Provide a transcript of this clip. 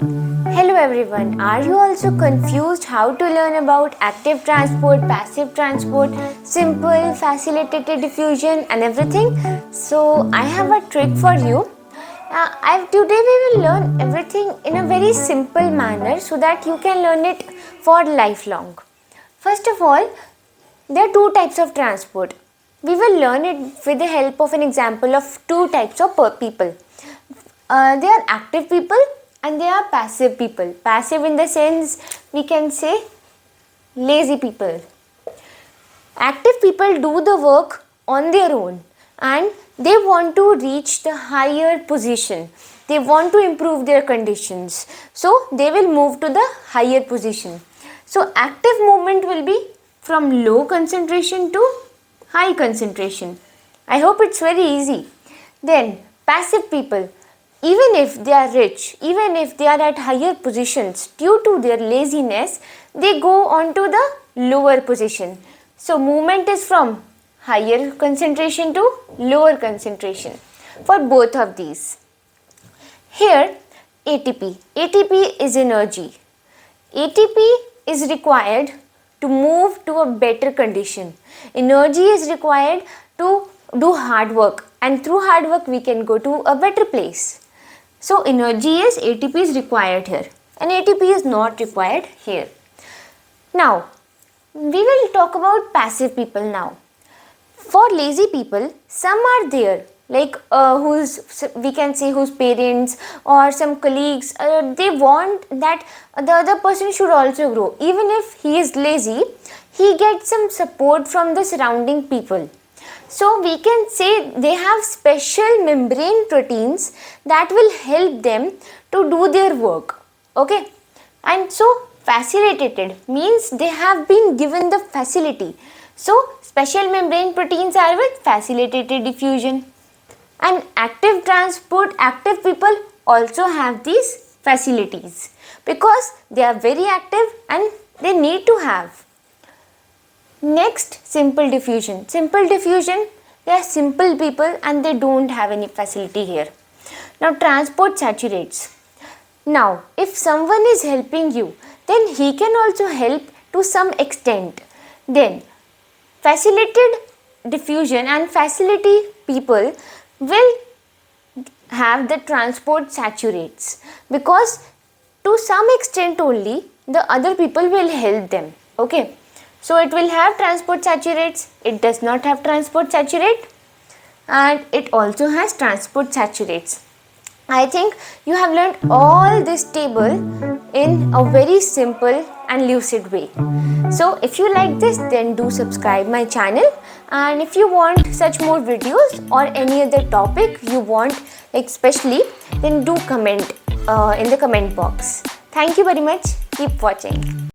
Hello everyone, are you also confused how to learn about active transport, passive transport, simple, facilitated diffusion and everything? So I have a trick for you. Today we will learn everything in a very simple manner so that you can learn it for lifelong. First of all, there are two types of transport. We will learn it with the help of an example of two types of people. They are active people and they are passive people. Passive in the sense we can say lazy people. Active people do the work on their own and they want to reach the higher position. They want to improve their conditions. So they will move to the higher position. So active movement will be from low concentration to high concentration. I hope it's very easy. Then passive people, even if they are rich, even if they are at higher positions, due to their laziness, they go on to the lower position. So movement is from higher concentration to lower concentration for both of these. Here ATP. ATP is energy. ATP is required to move to a better condition. Energy is required to do hard work, and through hard work we can go to a better place. So energy is ATP is required here and ATP is not required here. Now we will talk about passive people now. For lazy people, some are there like we can say whose parents or some colleagues they want that the other person should also grow. Even if he is lazy, he gets some support from the surrounding people. So we can say they have special membrane proteins that will help them to do their work. Okay, and so facilitated means they have been given the facility. So special membrane proteins are with facilitated diffusion. And active transport, active people also have these facilities because they are very active and they need to have. Next, simple diffusion. Simple diffusion, they are simple people and they don't have any facility here. Now transport saturates. Now if someone is helping you, then he can also help to some extent. Then facilitated diffusion and facility people will have the transport saturates because to some extent only the other people will help them. Okay. So it will have transport saturates, it does not have transport saturate, and it also has transport saturates. I think you have learned all this table in a very simple and lucid way. So if you like this, then do subscribe my channel, and if you want such more videos or any other topic you want like specially, then do comment in the comment box. Thank you very much. Keep watching.